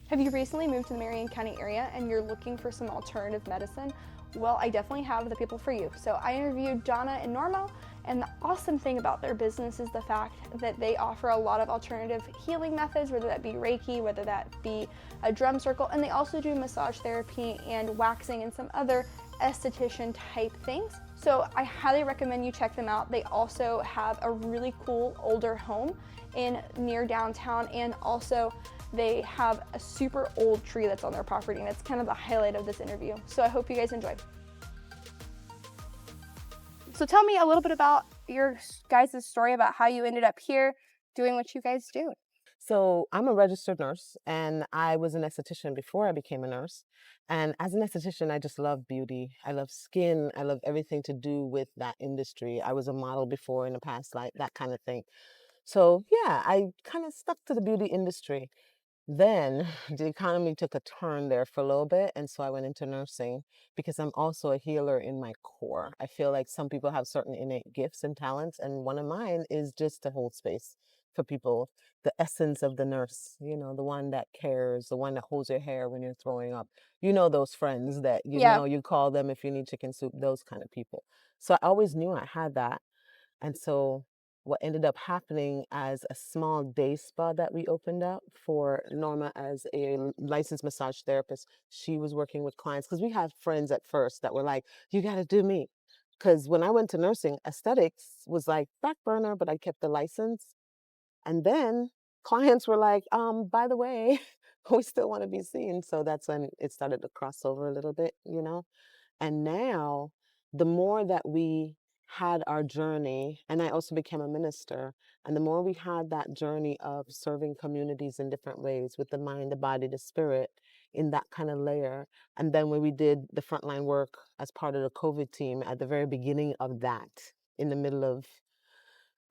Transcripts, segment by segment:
Have you recently moved to the Marion County area and you're looking for some alternative medicine? Well, I definitely have the people for you. So I interviewed Donna and Norma, and the awesome thing about their business is the fact that they offer a lot of alternative healing methods, whether that be Reiki, whether that be a drum circle, and they also do massage therapy and waxing and some other esthetician type things. So I highly recommend you check them out. They also have a really cool older home in near downtown, and also they have a super old tree that's on their property, and it's kind of the highlight of this interview. So I hope you guys enjoy. So tell me a little bit about your guys' story about how you ended up here doing what you guys do. So I'm a registered nurse, and I was an esthetician before I became a nurse. And as an esthetician, I just love beauty. I love skin. I love everything to do with that industry. I was a model before in the past, like that kind of thing. So yeah, I kind of stuck to the beauty industry. Then the economy took a turn there for a little bit, and so I went into nursing because I'm also a healer in my core. I feel like some people have certain innate gifts and talents, and one of mine is just to hold space for people, the essence of the nurse, the one that cares, the one that holds your hair when you're throwing up. Those friends that Yeah. you call them if you need chicken soup, those kind of people. So I always knew I had that. And so what ended up happening as a small day spa that we opened up for Norma as a licensed massage therapist, she was working with clients because we had friends at first that were like, you got to do me. Because when I went to nursing, aesthetics was like back burner, but I kept the license. And then clients were like, by the way, we still want to be seen. So that's when it started to cross over a little bit. And now, the more that we had our journey, and I also became a minister, and the more we had that journey of serving communities in different ways with the mind, the body, the spirit in that kind of layer. And then when we did the frontline work as part of the COVID team at the very beginning of that, in the middle of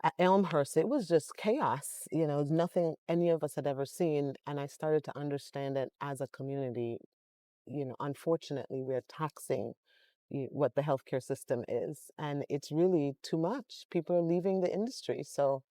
at Elmhurst, it was just chaos. Nothing any of us had ever seen. And I started to understand that as a community, unfortunately, we're taxing what the healthcare system is. And it's really too much. People are leaving the industry. So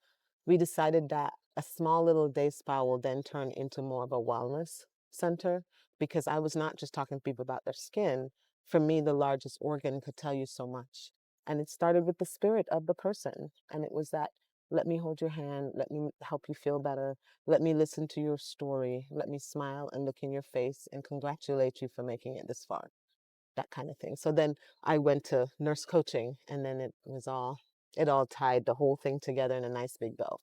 we decided that a small little day spa will then turn into more of a wellness center because I was not just talking to people about their skin. For me, the largest organ could tell you so much. And it started with the spirit of the person. And it was that, let me hold your hand, let me help you feel better, let me listen to your story, let me smile and look in your face and congratulate you for making it this far. That kind of thing. So then I went to nurse coaching, and then it all tied the whole thing together in a nice big bow.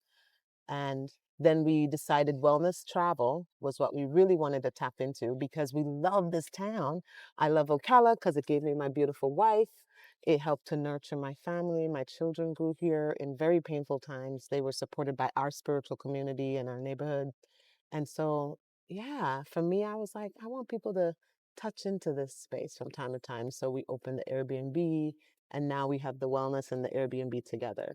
And then we decided wellness travel was what we really wanted to tap into because we love this town. I love Ocala because it gave me my beautiful wife. It helped to nurture my family. My children grew here in very painful times. They were supported by our spiritual community and our neighborhood. And so, yeah, for me, I was like, I want people to touch into this space from time to time. So we opened the Airbnb, and now we have the wellness and the Airbnb together.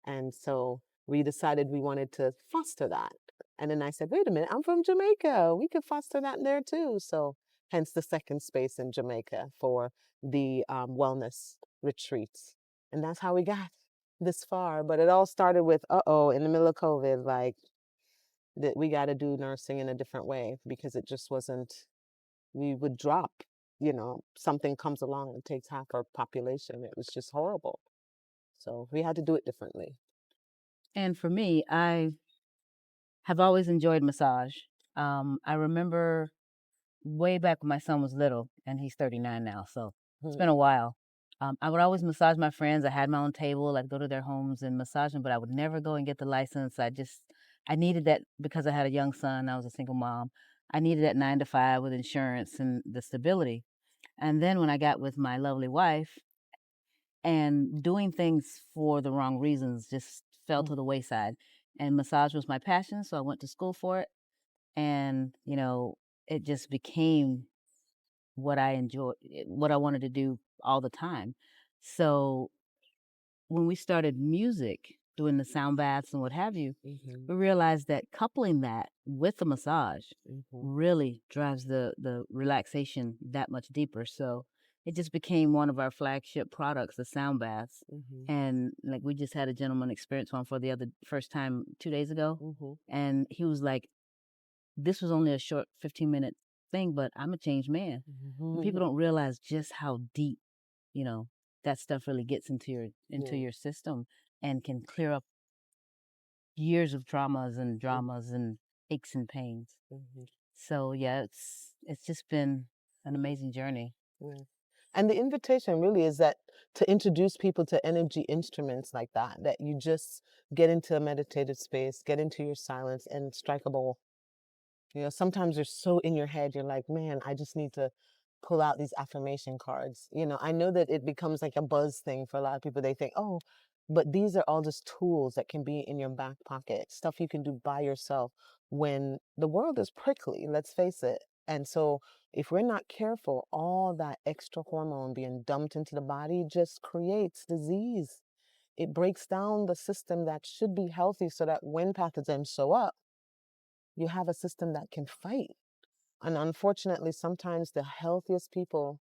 And so we decided we wanted to foster that. And then I said, wait a minute, I'm from Jamaica. We could foster that there too. So hence the second space in Jamaica for the wellness retreats. And that's how we got this far. But it all started with, in the middle of COVID, like, that we got to do nursing in a different way because it just wasn't, we would drop, something comes along and takes half our population. It was just horrible. So we had to do it differently. And for me, I have always enjoyed massage. I remember way back when my son was little, and he's 39 now, so it's been a while. I would always massage my friends. I had my own table. I'd go to their homes and massage them, but I would never go and get the license. I needed that because I had a young son. I was a single mom. I needed that 9 to 5 with insurance and the stability. And then when I got with my lovely wife, and doing things for the wrong reasons just fell to the wayside. And massage was my passion, so I went to school for it. And, it just became what I enjoyed, what I wanted to do all the time. So when we started music, doing the sound baths and what have you, we realized that coupling that with the massage really drives the relaxation that much deeper. So it just became one of our flagship products, the sound baths. And like we just had a gentleman experience one for the first time 2 days ago. And he was like, this was only a short 15-minute thing, but I'm a changed man. And people don't realize just how deep, you know, that stuff really gets into your system and can clear up years of traumas and dramas and aches and pains. So yeah, it's just been an amazing journey. And the invitation really is that to introduce people to energy instruments like that you just get into a meditative space, get into your silence and strike a ball. You know, sometimes you're so in your head, you're like, man, I just need to pull out these affirmation cards. You know, I know that it becomes like a buzz thing for a lot of people. They think, oh, but these are all just tools that can be in your back pocket, stuff you can do by yourself when the world is prickly, let's face it. And so if we're not careful, all that extra hormone being dumped into the body just creates disease. It breaks down the system that should be healthy so that when pathogens show up, you have a system that can fight. And unfortunately, sometimes the healthiest people,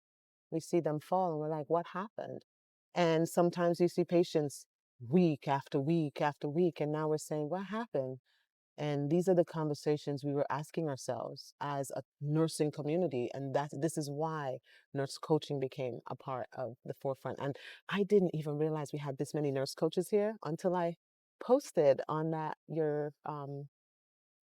we see them fall and we're like, what happened? And sometimes you see patients week after week after week, and now we're saying, what happened? And these are the conversations we were asking ourselves as a nursing community. And this is why nurse coaching became a part of the forefront. And I didn't even realize we had this many nurse coaches here until I posted on your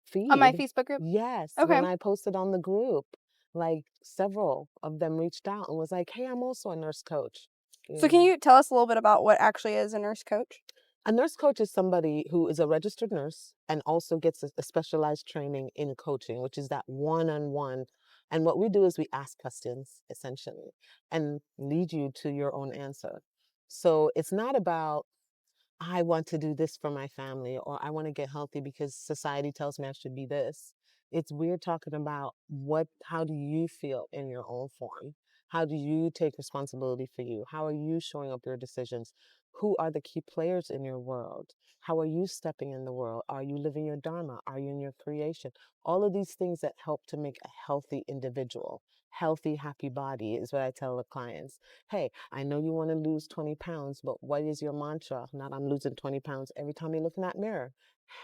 feed. On my Facebook group? Yes, Okay. when I posted on the group, like several of them reached out and was like, hey, I'm also a nurse coach. So can you tell us a little bit about what actually is a nurse coach? A nurse coach is somebody who is a registered nurse and also gets a specialized training in coaching, which is that one-on-one. And what we do is we ask questions, essentially, and lead you to your own answer. So it's not about, I want to do this for my family, or I want to get healthy because society tells me I should be this. We're talking about how do you feel in your own form? How do you take responsibility for you? How are you showing up your decisions? Who are the key players in your world? How are you stepping in the world? Are you living your dharma? Are you in your creation? All of these things that help to make a healthy individual. Healthy, happy body is what I tell the clients. Hey, I know you want to lose 20 pounds, but what is your mantra? Not I'm losing 20 pounds every time you look in that mirror.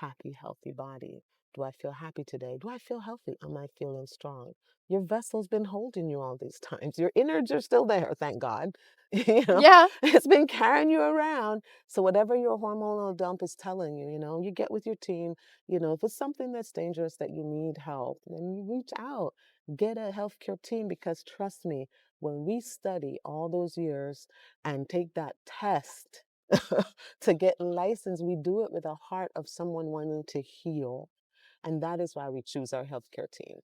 Happy, healthy body. Do I feel happy today? Do I feel healthy? Am I feeling strong? Your vessel's been holding you all these times. Your innards are still there, thank God. Yeah. It's been carrying you around. So whatever your hormonal dump is telling you, you get with your team. If it's something that's dangerous that you need help, then you reach out. Get a healthcare team, because trust me, when we study all those years and take that test to get licensed, we do it with a heart of someone wanting to heal. And that is why we choose our healthcare team.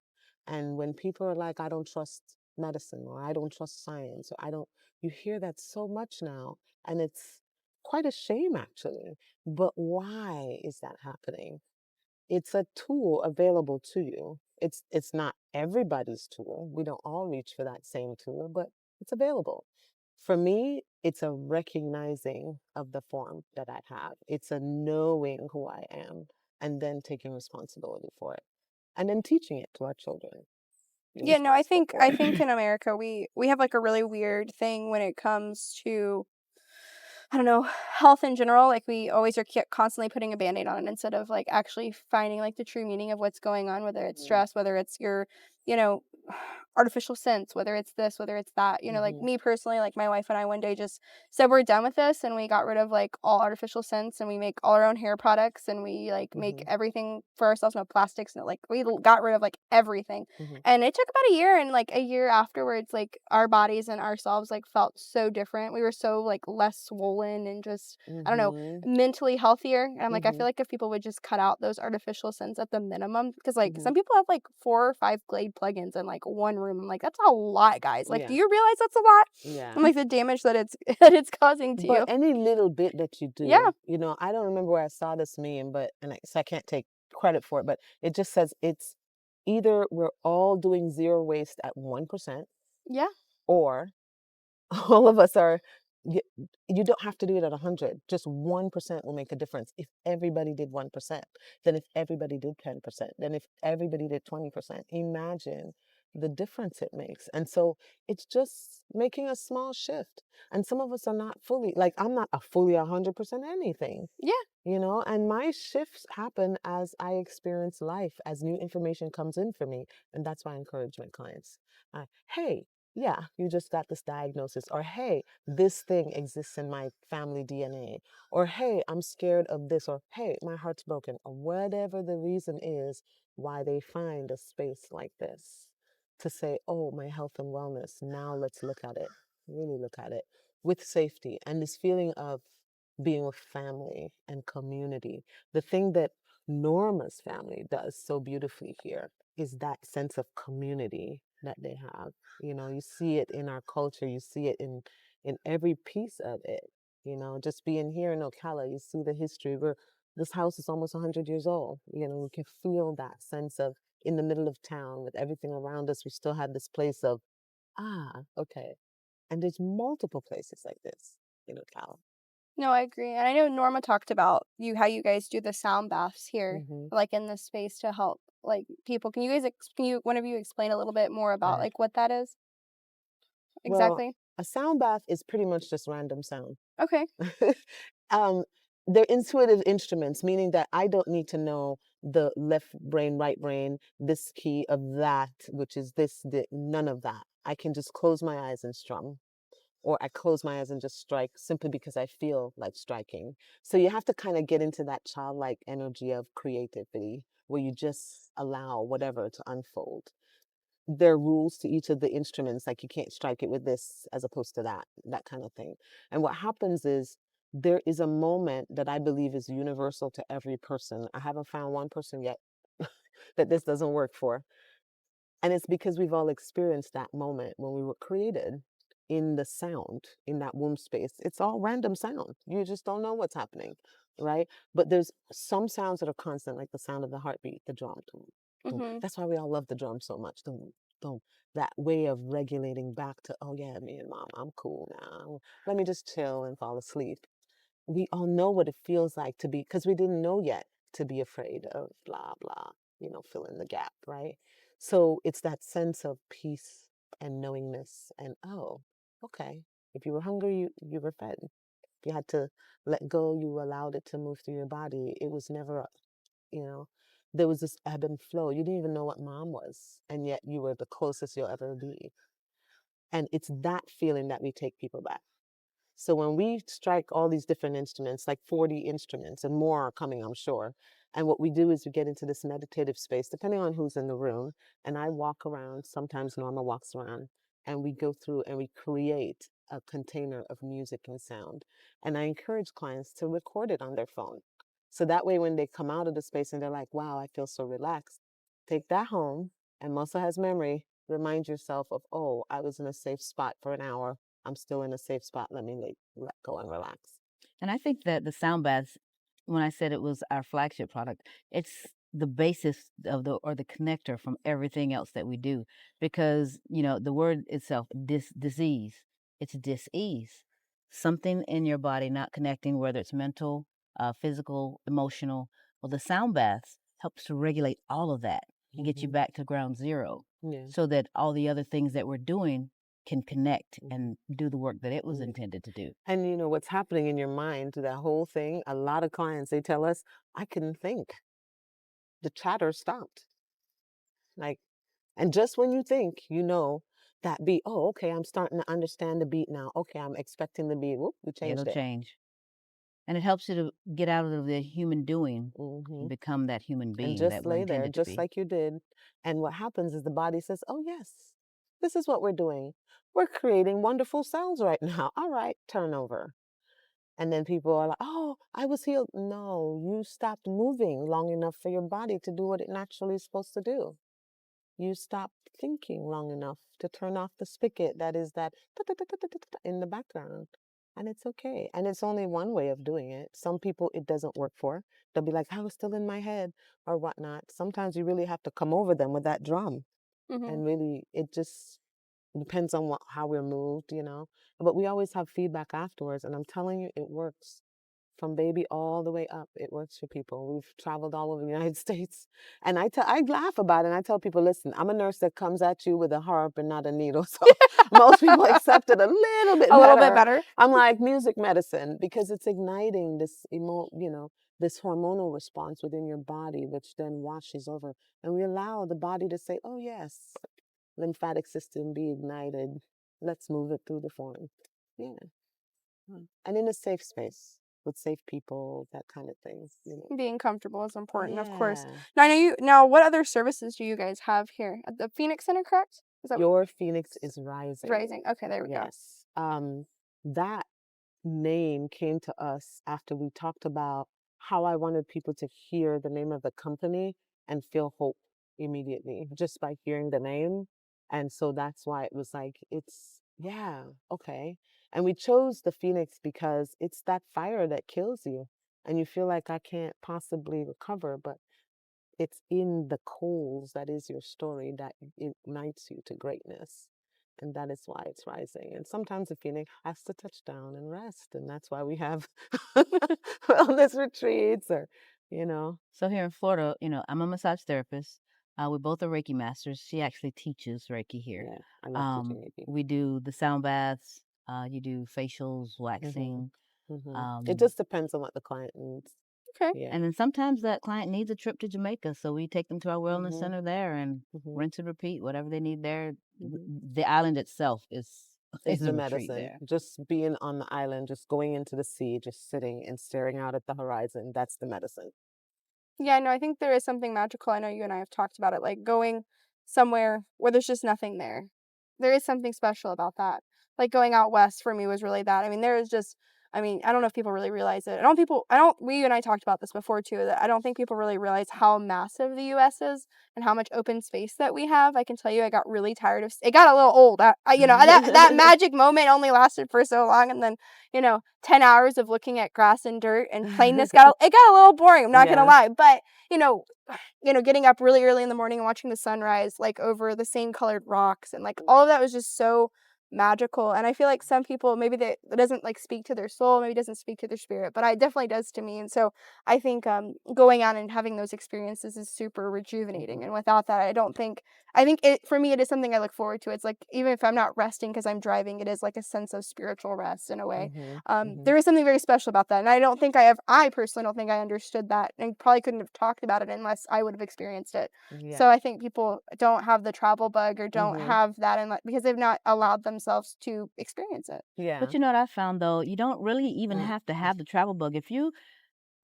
And when people are like, I don't trust medicine, or I don't trust science, or you hear that so much now. And it's quite a shame, actually. But why is that happening? It's a tool available to you. It's not everybody's tool. We don't all reach for that same tool, but it's available. For me, it's a recognizing of the form that I have. It's a knowing who I am and then taking responsibility for it. And then teaching it to our children. You're Yeah, no, I responsible think for it. in America we have like a really weird thing when it comes to, I don't know, health in general. Like we always are constantly putting a band-aid on it instead of like actually finding like the true meaning of what's going on, whether it's stress, whether it's your, you know, artificial sense, whether it's this, whether it's that. Like me personally, like my wife and I one day just said we're done with this, and we got rid of like all artificial scents, and we make all our own hair products, and we like make everything for ourselves, no plastics, no, like we got rid of like everything. And it took about a year, and like a year afterwards, like our bodies and ourselves like felt so different. We were so like less swollen and just, I don't know, mentally healthier. And I'm like, I feel like if people would just cut out those artificial scents at the minimum, because like some people have like 4 or 5 Glade plugins in like one room. I'm like, that's a lot, guys. Like, do you realize that's a lot? Yeah. And like the damage that it's causing to you. But any little bit that you do, Yeah. I don't remember where I saw this meme, so I can't take credit for it, but it just says it's either we're all doing zero waste at 1%, Yeah. or all of us are, you don't have to do it at 100. Just 1% will make a difference. If everybody did 1%, then if everybody did 10%, then if everybody did 20%, imagine, the difference it makes. And so it's just making a small shift. And some of us are not fully, like, I'm not a fully 100% anything, Yeah. and my shifts happen as I experience life, as new information comes in for me. And that's why I encourage my clients. Hey, yeah, you just got this diagnosis, or hey, this thing exists in my family DNA, or hey, I'm scared of this, or hey, my heart's broken, or whatever the reason is why they find a space like this to say, oh, my health and wellness, now let's look at it, really look at it with safety and this feeling of being with family and community. The thing that Norma's family does so beautifully here is that sense of community that they have. You see it in our culture, you see it in every piece of it. Just being here in Ocala, you see the history where this house is almost 100 years old. We can feel that sense of in the middle of town with everything around us, we still have this place of, okay. And there's multiple places like this in Ocala. No, I agree. And I know Norma talked about how you guys do the sound baths here, Hmm. like in this space to help like people. Can you guys can you one of you explain a little bit more about like what that is Well, exactly? a sound bath is pretty much just random sound. Okay. um, they're intuitive instruments, meaning that I don't need to know the left brain, right brain, this key of that, which is none of that. I can just close my eyes and strum, or I close my eyes and just strike simply because I feel like striking. So you have to kind of get into that childlike energy of creativity where you just allow whatever to unfold. There are rules to each of the instruments, like you can't strike it with this as opposed to that kind of thing. And what happens is there is a moment that I believe is universal to every person. I haven't found one person yet that this doesn't work for. And it's because we've all experienced that moment when we were created in the sound, in that womb space. It's all random sound. You just don't know what's happening, right? But there's some sounds that are constant, like the sound of the heartbeat, the drum. Dum, dum. Mhm. That's why we all love the drum so much. Dum, dum. That way of regulating back to, oh yeah, me and mom, I'm cool now. Let me just chill and fall asleep. We all know what it feels like to be, because we didn't know yet, to be afraid of blah, blah, fill in the gap, right? So it's that sense of peace and knowingness and, oh, okay. If you were hungry, you were fed. If you had to let go, you allowed it to move through your body. It was never, you know, there was this ebb and flow. You didn't even know what mom was, and yet you were the closest you'll ever be. And it's that feeling that we take people back. So when we strike all these different instruments, like 40 instruments and more are coming, I'm sure. And what we do is we get into this meditative space, depending on who's in the room. And I walk around, sometimes Norma walks around, and we go through and we create a container of music and sound. And I encourage clients to record it on their phone. So that way, when they come out of the space and they're like, wow, I feel so relaxed, take that home. And muscle has memory. Remind yourself of, oh, I was in a safe spot for an hour. I'm still in a safe spot. Let me let go and relax. And I think that the sound baths, when I said it was our flagship product, it's the basis of the connector from everything else that we do. Because, the word itself, disease, it's dis-ease. Something in your body not connecting, whether it's mental, physical, emotional. Well, the sound baths helps to regulate all of that and get you back to ground zero, Yeah. so that all the other things that we're doing can connect and do the work that it was intended to do. And what's happening in your mind through that whole thing, a lot of clients, they tell us, I couldn't think. The chatter stopped. Like, and just when you think, that beat, oh, okay, I'm starting to understand the beat now. Okay, I'm expecting the beat. Whoop, we It'll changed it. change. And it helps you to get out of the human doing Hmm. and become that human And being just that we're lay there, intended to just be. like you did. And what happens is the body says, oh, yes, this is what we're doing. We're creating wonderful cells right now. All right, turnover. And then people are like, oh, I was healed. No, you stopped moving long enough for your body to do what it naturally is supposed to do. You stopped thinking long enough to turn off the spigot that is that in the background. And it's okay. And it's only one way of doing it. Some people it doesn't work for. They'll be like, I was still in my head or whatnot. Sometimes you really have to come over them with that drum. Mhm. And really, it just depends on how we're moved. But we always have feedback afterwards. And I'm telling you, it works. from baby all the way up. It works for people. We've traveled all over the United States. And I laugh about it. And I tell people, listen, I'm a nurse that comes at you with a harp and not a needle. So most people accept it a little bit A little bit better. better. I'm like music medicine, because it's igniting this this hormonal response within your body, which then washes over. And we allow the body to say, oh yes, lymphatic system be ignited. Let's move it through the form. Yeah. And in a safe space with safe people, that kind of thing. Being comfortable is important, of course. Yeah. Now, I know you. Now, what other services do you guys have here at the Phoenix Center? Correct? Is that Your Phoenix is rising. Rising? Okay, there we go. Yes. That name came to us after we talked about how I wanted people to hear the name of the company and feel hope immediately just by hearing the name. And so that's why it was like, yeah, okay. And we chose the Phoenix because it's that fire that kills you and you feel like I can't possibly recover, but it's in the coals that is your story that ignites you to greatness. And that is why it's rising. And sometimes the Phoenix has to touch down and rest. And that's why we have wellness retreats So here in Florida, I'm a massage therapist. We both are Reiki masters. She actually teaches Reiki here. Yeah, I love teaching Reiki. We do the sound baths. You do facials, waxing. It just depends on what the client needs. Okay. Yeah. And then sometimes that client needs a trip to Jamaica, so we take them to our wellness center there and rinse and repeat whatever they need there. The island itself is the a medicine. retreat there. Just being on the island, just going into the sea, just sitting and staring out at the horizon, that's the medicine. Yeah, no, I think there is something magical. I know you and I have talked about it, like going somewhere where there's just nothing there. There is something special about that. Like going out west for me was really that. I mean, there is just, I don't know if people really realize it. We and I talked about this before too, that I don't think people really realize how massive the US is and how much open space that we have. I can tell you, I got really tired of, it got a little old. That magic moment only lasted for so long. And then, 10 hours of looking at grass and dirt and plainness it got a little boring. I'm not going to lie. But, getting up really early in the morning and watching the sunrise, like over the same colored rocks and like all of that was just so magical. And I feel like some people, maybe it doesn't like speak to their soul, maybe it doesn't speak to their spirit, but it definitely does to me. And so I think going out and having those experiences is super rejuvenating. And without that, I think for me, it is something I look forward to. It's like, even if I'm not resting because I'm driving, it is like a sense of spiritual rest in a way. There is something very special about that. And I personally don't think I understood that and probably couldn't have talked about it unless I would have experienced it. Yeah. So I think people don't have the travel bug or don't have that because they've not allowed themselves to experience it. Yeah. But you know what I found though? You don't really even have to have the travel bug. If you,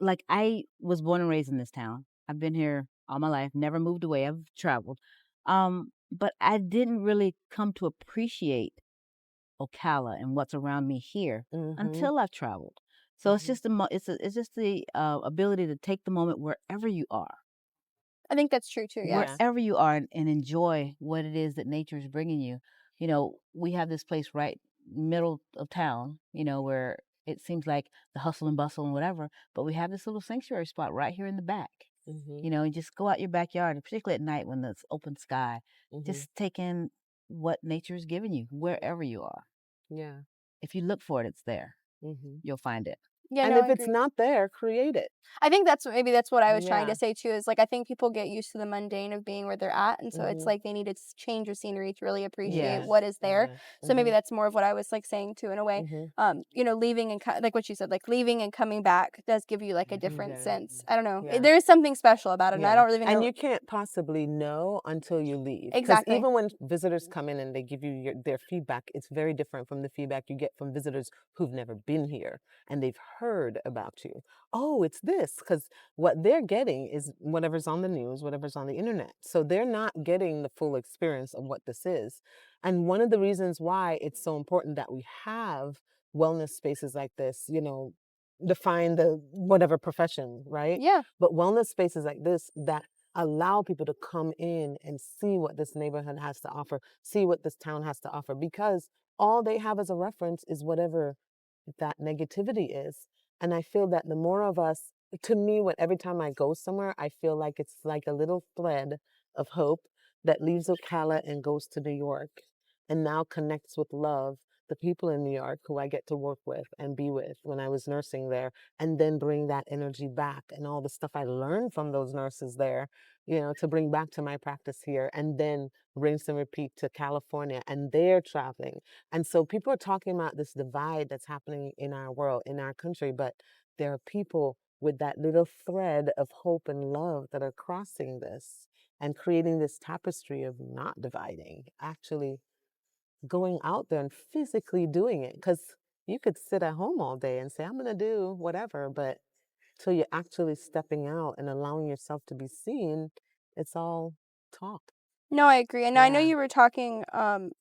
like, I was born and raised in this town. I've been here all my life, never moved away. I've traveled. But I didn't really come to appreciate Ocala and what's around me here until I've traveled. So it's just the ability to take the moment wherever you are. I think that's true too. Yes. Wherever you are and enjoy what it is that nature is bringing you. We have this place right middle of town, where it seems like the hustle and bustle and whatever, but we have this little sanctuary spot right here in the back. You just go out your backyard, and particularly at night when it's open sky, just take in what nature is giving you wherever you are. Yeah. If you look for it, it's there. You'll find it. Yeah, and no, if it's not there, create it. I think that's what I was trying to say too, is like I think people get used to the mundane of being where they're at, and so it's like they need to change the scenery to really appreciate what is there. So maybe that's more of what I was like saying too in a way. Leaving and like what you said, like leaving and coming back does give you like a different sense. I don't know. There is something special about it, and I don't really know. And you can't possibly know until you leave. Exactly. Because even when visitors come in and they give you their feedback, it's very different from the feedback you get from visitors who've never been here and they've heard about you. Oh, it's this, because what they're getting is whatever's on the news, whatever's on the internet. So they're not getting the full experience of what this is. And one of the reasons why it's so important that we have wellness spaces like this, define the whatever profession, right? Yeah. But wellness spaces like this that allow people to come in and see what this neighborhood has to offer, see what this town has to offer, because all they have as a reference is whatever that negativity is. And I feel that the more of us, to me, every time I go somewhere, I feel like it's like a little thread of hope that leaves Ocala and goes to New York and now connects with love the people in New York who I get to work with and be with when I was nursing there, and then bring that energy back and all the stuff I learned from those nurses there, to bring back to my practice here, and then rinse and repeat to California, and they're traveling. And so people are talking about this divide that's happening in our world, in our country, but there are people with that little thread of hope and love that are crossing this and creating this tapestry of not dividing, actually going out there and physically doing it. Because you could sit at home all day and say, I'm going to do whatever, but till you're actually stepping out and allowing yourself to be seen, it's all talk. No, I agree. And I know Yeah. you were talking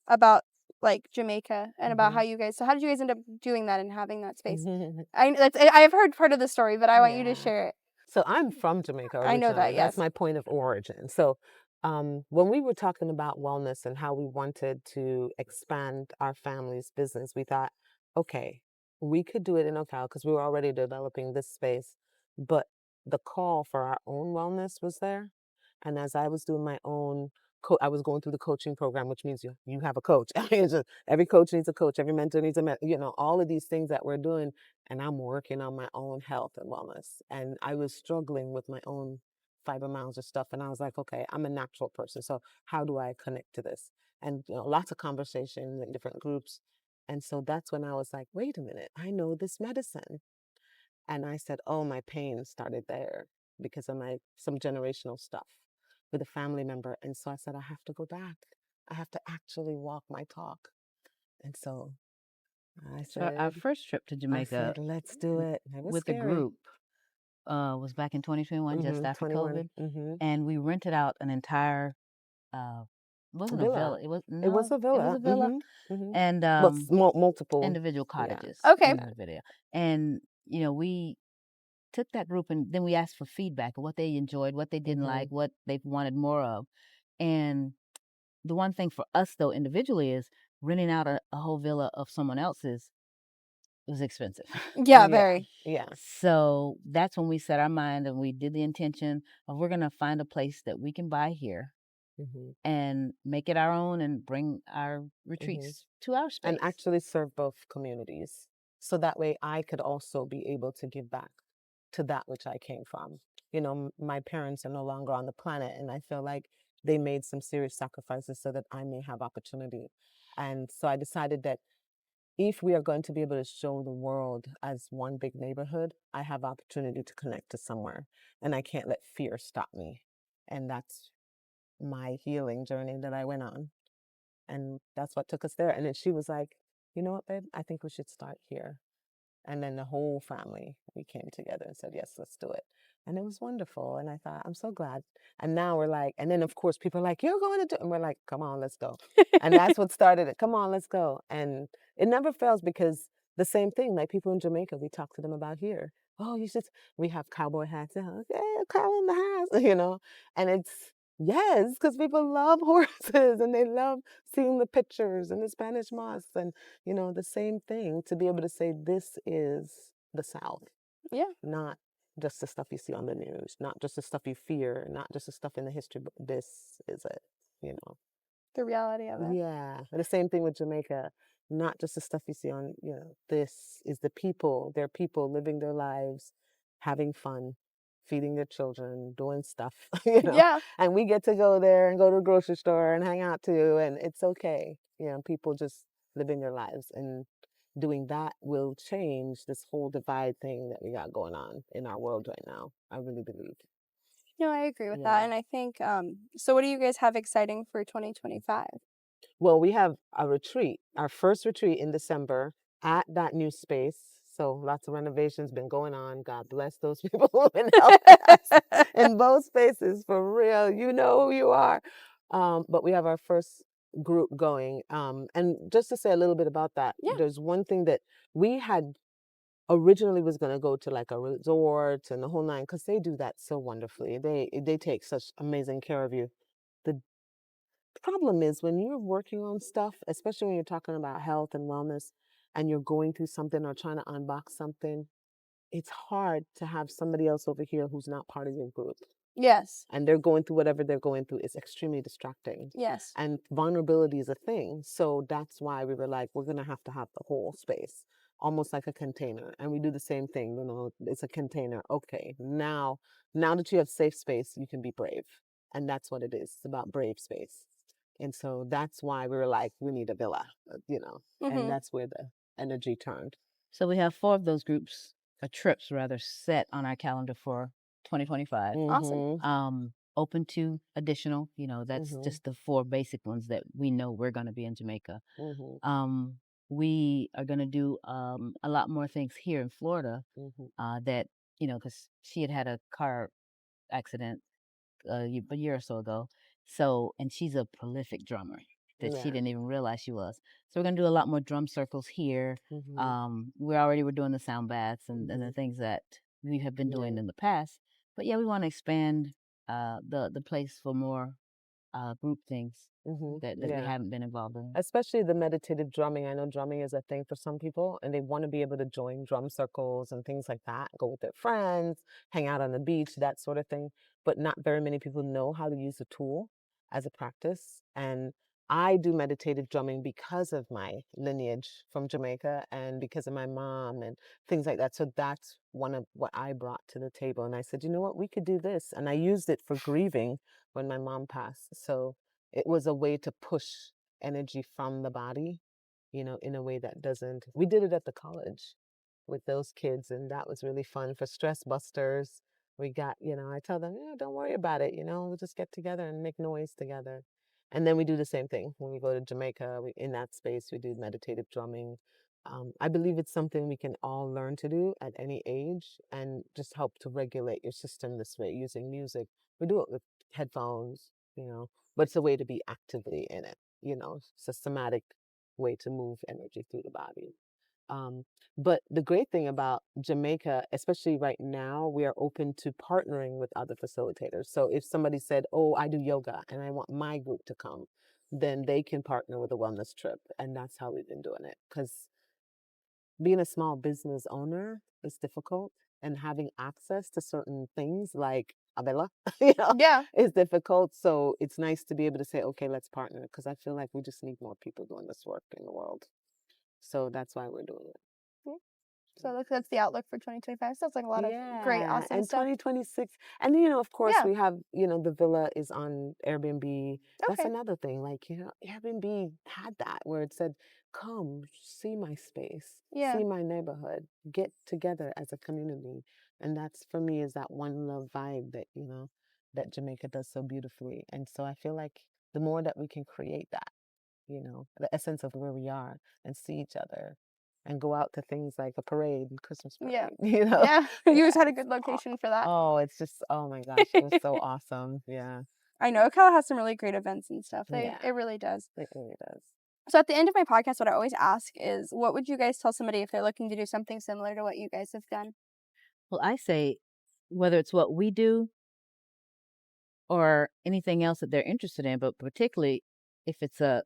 about like Jamaica and about how Mhm. you guys. So how did you guys end up doing that and having that space? I've heard part of the story, but I want you to Yeah. share it. So I'm from Jamaica I know originally. that, That's yes. my point of origin. So when we were talking about wellness and how we wanted to expand our family's business, we thought, okay, we could do it in Ocala because we were already developing this space, but the call for our own wellness was there. And as I was doing my own, I was going through the coaching program, which means you have a coach. It's just, every coach needs a coach, every mentor needs a, all of these things that we're doing. And I'm working on my own health and wellness. And I was struggling with my own fibromyalgia stuff. And I was like, okay, I'm a natural person. So how do I connect to this? And lots of conversations in different groups. And so that's when I was like, wait a minute, I know this medicine. And I said, oh, my pain started there because of some generational stuff with a family member. And so I said, I have to go back. I have to actually walk my talk. And so So our first trip to I Jamaica said, let's do it. It was with the scary. group was back in 2021, just after 21. COVID, and we rented out an entire wasn't a Villa. villa. It was It was no, a it was villa. a villa, and Well, multiple. individual Yeah. cottages Okay. in the video. And we took that group and then we asked for feedback of what they enjoyed, what they didn't like, what they wanted more of. And the one thing for us though individually is renting out a whole villa of someone else's was expensive. Yeah, very. Yeah. So that's when we set our mind and we did the intention of we're going to find a place that we can buy here and make it our own and bring our retreats to our space. And actually serve both communities. So that way I could also be able to give back to that which I came from. My parents are no longer on the planet, and I feel like they made some serious sacrifices so that I may have opportunity. And so I decided that if we are going to be able to show the world as one big neighborhood, I have opportunity to connect to somewhere, and I can't let fear stop me. And that's my healing journey that I went on. And that's what took us there. And then she was like, you know what, babe, I think we should start here. And then the whole family, we came together and said, yes, let's do it. And it was wonderful. And I thought, I'm so glad. And now we're like, and then of course people are like, you're going to do it. And we're like, come on, let's go. And that's what started it. Come on, let's go. And it never fails because the same thing, like people in Jamaica, we talk to them about here. Oh, we have cowboy hats. Okay, a cow in the house, and yes, because people love horses and they love seeing the pictures and the Spanish moss and the same thing, to be able to say this is the South. Yeah. Not just the stuff you see on the news, not just the stuff you fear, not just the stuff in the history book. This is it. The reality of it. Yeah. The same thing with Jamaica. Not just the stuff you see on, this is the people. They're people living their lives, having fun, feeding their children, doing stuff, Yeah. And we get to go there and go to the grocery store and hang out too, and it's okay. People just living their lives, and doing that will change this whole divide thing that we got going on in our world right now. I really believe. No, I agree with that. And I think, so what do you guys have exciting for 2025? Well, we have a retreat, our first retreat in December at that new space. So lots of renovations been going on. God bless those people who've been helping us in both spaces, for real. You know who you are. But we have our first group going. And just to say a little bit about that, Yeah. there's one thing that we had originally was going to go to like a resort and the whole nine, because they do that so wonderfully. They take such amazing care of you. The problem is when you're working on stuff, especially when you're talking about health and wellness, and you're going through something or trying to unbox something, it's hard to have somebody else over here who's not part of your group. Yes. and they're going through whatever they're going through, it's extremely distracting. Yes. And vulnerability is a thing. So that's why we were like, we're going to have the whole space, almost like a container. And we do the same thing, it's a container. Okay, now that you have safe space, you can be brave. And that's what it is. It's about brave space. And so that's why we were like, we need a villa, and that's where the energy turned. So we have 4 of those groups, or trips rather, set on our calendar for 2025. Awesome. Open to additional, that's just the 4 basic ones that we know we're going to be in Jamaica. We are going to do a lot more things here in Florida that, because she had a car accident a year or so ago. So, and she's a prolific drummer that she didn't even realize she was. So we're gonna do a lot more drum circles here. We're doing the sound baths and the things that we have been doing in the past. But yeah, we want to expand the place for more group things that we haven't been involved in. Especially the meditative drumming. I know drumming is a thing for some people, and they want to be able to join drum circles and things like that, go with their friends, hang out on the beach, that sort of thing. But not very many people know how to use the tool as a practice. And I do meditative drumming because of my lineage from Jamaica and because of my mom and things like that. So that's one of what I brought to the table. And I said, you know what, we could do this. And I used it for grieving when my mom passed. So it was a way to push energy from the body, in a way that doesn't. We did it at the college with those kids, and that was really fun for stress busters. We got, I tell them, yeah, don't worry about it, we'll just get together and make noise together. And then we do the same thing when we go to Jamaica. In that space, we do meditative drumming. I believe it's something we can all learn to do at any age and just help to regulate your system this way using music. We do it with headphones, but it's a way to be actively in it, it's a somatic way to move energy through the body. But the great thing about Jamaica, especially right now, we are open to partnering with other facilitators. So if somebody said, oh, I do yoga and I want my group to come, then they can partner with a wellness trip. And that's how we've been doing it. Because being a small business owner is difficult, and having access to certain things like a villa, Yeah. is difficult. So it's nice to be able to say, okay, let's partner, because I feel like we just need more people doing this work in the world. So that's why we're doing it. So that's the outlook for 2025. Sounds like a lot of great, awesome and stuff. 2026. And of course, Yeah. we have, the villa is on Airbnb. That's Okay. another thing. Like, Airbnb had that where it said, come see my space, Yeah. see my neighborhood, get together as a community. And that's, for me, is that one love vibe that, that Jamaica does so beautifully. And so I feel like the more that we can create that, the essence of where we are, and see each other and go out to things like a parade, Christmas parade, Yeah. Yeah. You just had a it's good location for that. Oh, it's just, oh my gosh, it was so awesome. Yeah, I know Ocala has some really great events and stuff. Yeah. It really does. it really does. So at the end of my podcast, what I always ask is, what would you guys tell somebody if they're looking to do something similar to what you guys have done? Well, I say whether it's what we do or anything else that they're interested in, but particularly if it's an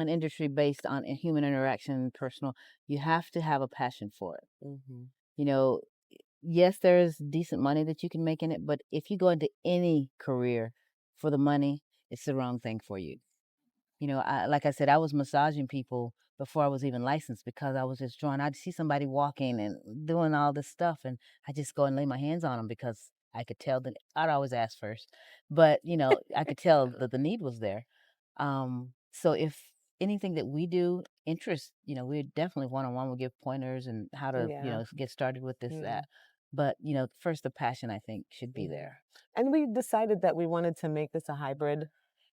industry based on human interaction, personal, you have to have a passion for it. You know, yes, there's decent money that you can make in it, but if you go into any career for the money, it's the wrong thing for you. Like I said, I was massaging people before I was even licensed because I was just drawn. I'd see somebody walking and doing all this stuff, and I just go and lay my hands on them because I could tell that I'd always ask first, but I could tell that the need was there. So if anything that we do interests, we're definitely one-on-one. We'll give pointers and how to, Yeah. get started with this, Yeah. that. But, first the passion, I think, should be there. And we decided that we wanted to make this a hybrid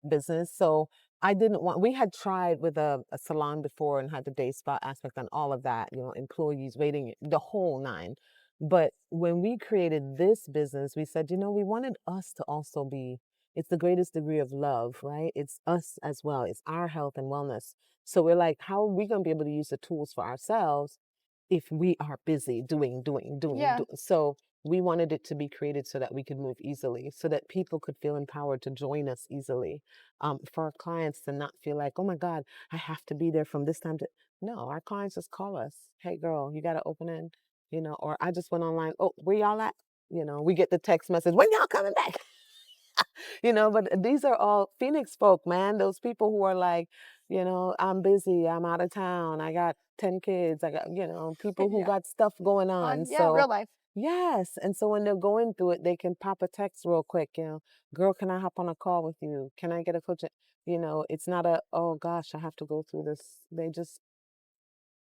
business. So we had tried with a salon before and had the day spa aspect and all of that, employees waiting, the whole nine. But when we created this business, we said, we wanted us to also it's the greatest degree of love, right? It's us as well. It's our health and wellness. So we're like, how are we going to be able to use the tools for ourselves if we are busy doing? Yeah. So we wanted it to be created so that we could move easily, so that people could feel empowered to join us easily. For our clients to not feel like, oh my God, I have to be there from this time to. No, our clients just call us. Hey, girl, you got to open in, or I just went online. Oh, where y'all at? we get the text message, when y'all coming back? But these are all Phoenix folk, man. Those people who are like, I'm busy, I'm out of town, I got 10 kids, I got, people who Yeah. got stuff going on. Yeah, So real life. yes. And so when they're going through it, they can pop a text real quick, girl, can I hop on a call with you? Can I get a coach? It's not oh gosh, I have to go through this. They just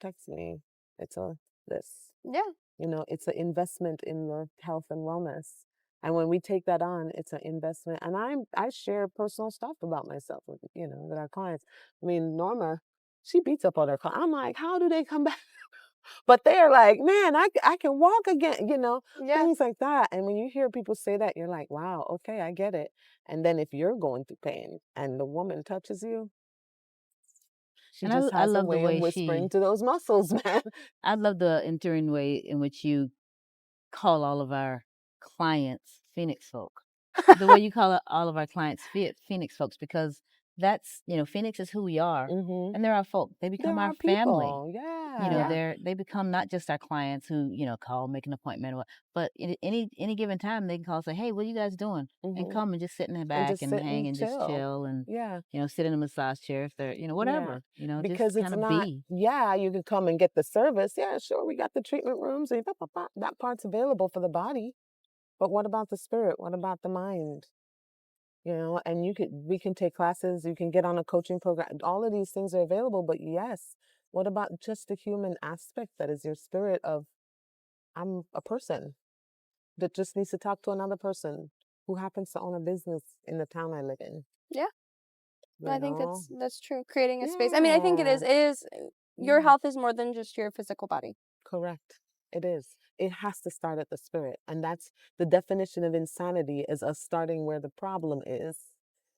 text me. It's this. Yeah. It's an investment in the health and wellness. And when we take that on, it's an investment. And I share personal stuff about myself with our clients. I mean, Norma, she beats up on her clients. I'm like, how do they come back? But they're like, man, I can walk again, Yeah. things like that. And when you hear people say that, you're like, wow, okay, I get it. And then if you're going through pain and the woman touches you, she And just I has a love the way of way whispering to those muscles, man. I love the enduring way in which you call all of our clients Phoenix folk. The way you call all of our clients Phoenix folks, because that's, Phoenix is who we are, Mm-hmm. and they're our folk. They There become our are family. people, Yeah. They become not just our clients who, call, make an appointment, but any given time they can call and say, hey, what are you guys doing? And Mm-hmm. come and just sit in the And back just and sit hang and and just chill. chill and, Yeah. sit in a massage chair if they're, Yeah. whatever, Because just it's kind of not, be. you can come and get the service. Yeah, sure, we got the treatment rooms and that part's available for the body. But what about the spirit? What about the mind? And we can take classes, you can get on a coaching program. All of these things are available, but yes, what about just the human aspect that is your spirit of, I'm a person that just needs to talk to another person who happens to own a business in the town I live in. Yeah. You I think know? that's true. Creating a space. I mean, I think it Yeah. is. It is. Your Yeah. health is more than just your physical body. Correct. It is. It has to start at the spirit. And that's the definition of insanity, is us starting where the problem is.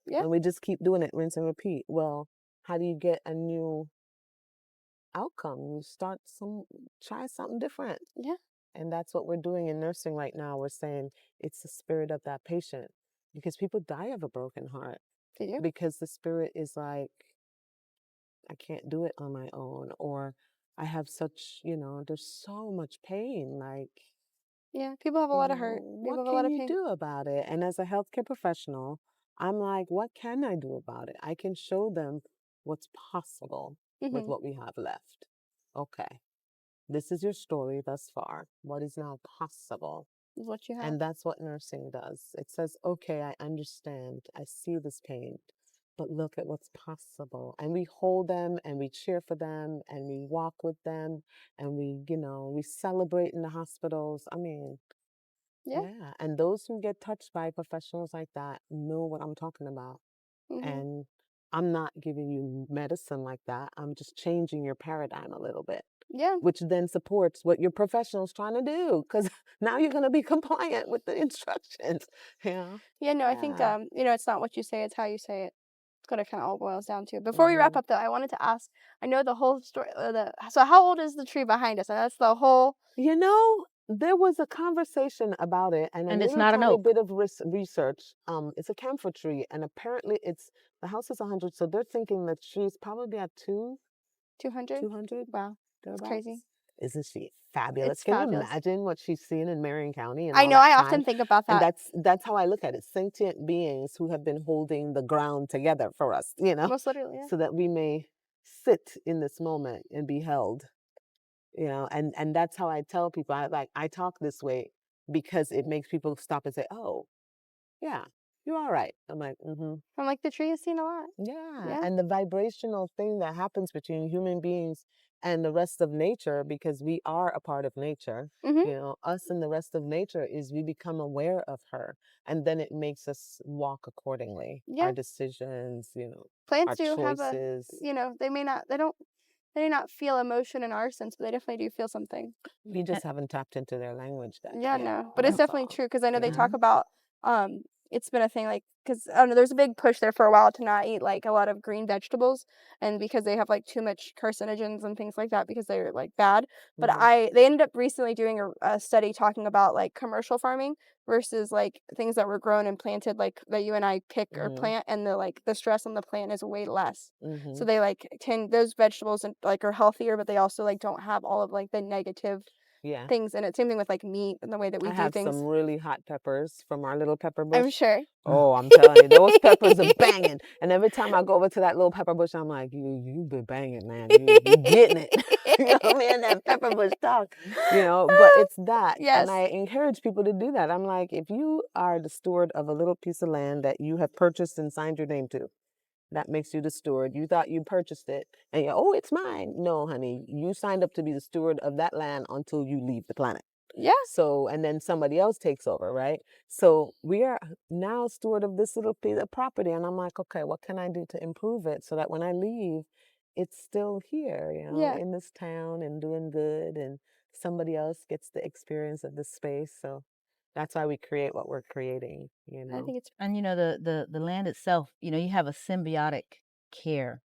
Yeah. And we just keep doing it, rinse and repeat. Well, how do you get a new outcome? You try something different. Yeah. And that's what we're doing in nursing right now. We're saying it's the spirit of that patient, because people die of a broken heart They do. because the spirit is like, I can't do it on my own, or I have such, there's so much pain. Like, Yeah. People have a lot of hurt. what People have a lot can of you pain. do about it? And as a healthcare professional, I'm like, what can I do about it? I can show them what's possible with Mm-hmm. what we have left. Okay, this is your story thus far. What is now possible? Is what you have. And that's what nursing does. It says, okay, I understand. I see this pain, but look at what's possible. And we hold them and we cheer for them and we walk with them and we celebrate in the hospitals. I mean, Yeah. yeah. And those who get touched by professionals like that know what I'm talking about. Mm-hmm. And I'm not giving you medicine like that. I'm just changing your paradigm a little bit, Yeah. which then supports what your professional's trying to do, because now you're going to be compliant with the instructions. Yeah. No, I think Yeah. it's not what you say, it's how you say it. It's what it kind of all boils down to. Before we wrap Mhm. up, though, I wanted to ask. I know the whole story. So how old is the tree behind us? And that's the whole. There was a conversation about it and a And it's little not an tiny oak. bit of research. It's a camphor tree, and apparently the house is 100, so they're thinking the tree's probably at 200. 200 Wow, that's thereabouts. crazy. Isn't she fabulous? It's Can you fabulous. imagine what she's seen in Marion County and I all know. that I time? often think about And that. that's how I look at it. Sentient beings who have been holding the ground together for us, Most literally. Yeah. so that we may sit in this moment and be held. And that's how I tell people. I talk this way because it makes people stop and say, "Oh, yeah, you're all right." I'm like, "Mm-hmm." I'm like, the tree has seen a lot. Yeah, Yeah. and the vibrational thing that happens between human beings and the rest of nature, because we are a part of nature, Mhm. us and the rest of nature, is we become aware of her, and then it makes us walk accordingly. Yeah. Our decisions, our Plants do have a. choices. They may not. They may not feel emotion in our sense, but they definitely do feel something. We And, just haven't tapped into their language Yeah, yet. no, but it's and, That's definitely all. true because I know they Yeah. talk about it's been a thing like because I don't know there's a big push there for a while to not eat like a lot of green vegetables and because they have like too much carcinogens and things like that because they're like bad. But Mhm. they ended up recently doing a study talking about like commercial farming versus like things that were grown and planted like that you and I pick or Mhm. plant and the stress on the plant is way less. So Mhm. they like tend those vegetables and like are healthier, but they also like don't have all of like the negative Yeah. things in it. Same thing with like meat and the way that we I do have things. some really hot peppers from our little pepper I'm bush. sure. Oh, I'm telling you, those peppers are banging. And every time I go over to that little pepper bush, I'm like, you be banging, man. You getting it. You know what I mean? That pepper bush talk, but it's that. And Yes. I encourage people to do that. I'm like, if you are the steward of a little piece of land that you have purchased and signed your name to, that makes you the steward. You thought you purchased it and oh, it's mine. No, honey, you signed up to be the steward of that land until you leave the planet. Yeah. So, and then somebody else takes over, right? So we are now steward of this little piece of property. And I'm like, okay, what can I do to improve it so that when I leave, it's still here, Yeah. in this town and doing good, and somebody else gets the experience of this space. So that's why we create what we're creating, I think it's And the land itself, you have a symbiotic care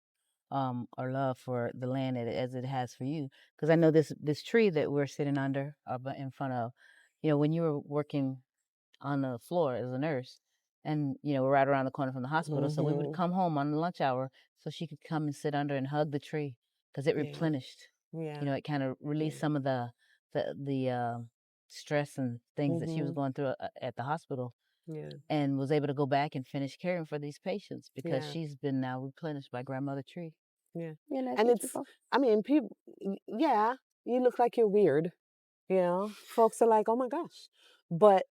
or love for the land as it has for you. Because I know this tree that we're sitting under in front of, when you were working on the floor as a nurse, and we're right around the corner from the hospital, so we would Mm-hmm. come home on the lunch hour so she could come and sit under and hug the tree because it Yeah. replenished. Yeah. It kind of released Yeah. some of the stress and things that she was Mm-hmm. going through at the hospital, Yeah. and was able to go back and finish caring for these patients because Yeah. she's been now replenished by grandmother tree. Yeah. yeah, no, And thank you it's, both. I mean, people, yeah, you look like you're weird, folks are like, oh my gosh. But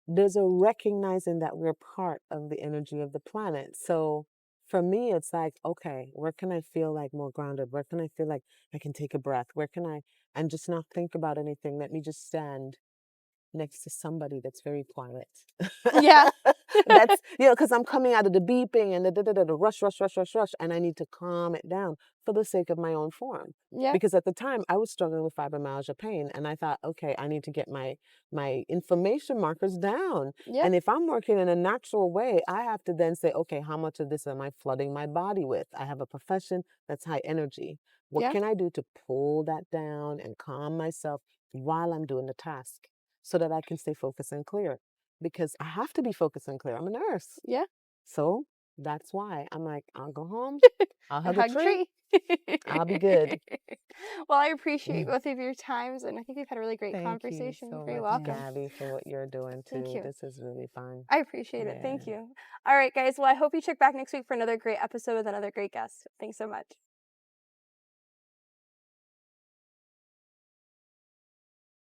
there's a recognizing that we're part of the energy of the planet. So for me, it's like, okay, where can I feel like more grounded? Where can I feel like I can take a breath? Where can I, and just not think about anything? Let me just stand next to somebody that's very quiet. Yeah. That's, because I'm coming out of the beeping and the rush, rush, rush, rush, rush, and I need to calm it down for the sake of my own form. Yeah. Because at the time I was struggling with fibromyalgia pain, and I thought, okay, I need to get my inflammation markers down. Yeah. And if I'm working in a natural way, I have to then say, okay, how much of this am I flooding my body with? I have a profession that's high energy. What Yeah. can I do to pull that down and calm myself while I'm doing the task so that I can stay focused and clear? Because I have to be focused and clear. I'm a nurse. Yeah. So that's why I'm like, I'll go home, I'll And hug a hug tree, I'll be good. Well, I appreciate both of your times, and I think we've had a really great Thank you conversation. so Very much, welcome. Gabby, for what you're doing Thank too. you. This is really fun. I appreciate it. Thank Yeah. you. All right, guys. Well, I hope you check back next week for another great episode with another great guest. Thanks so much.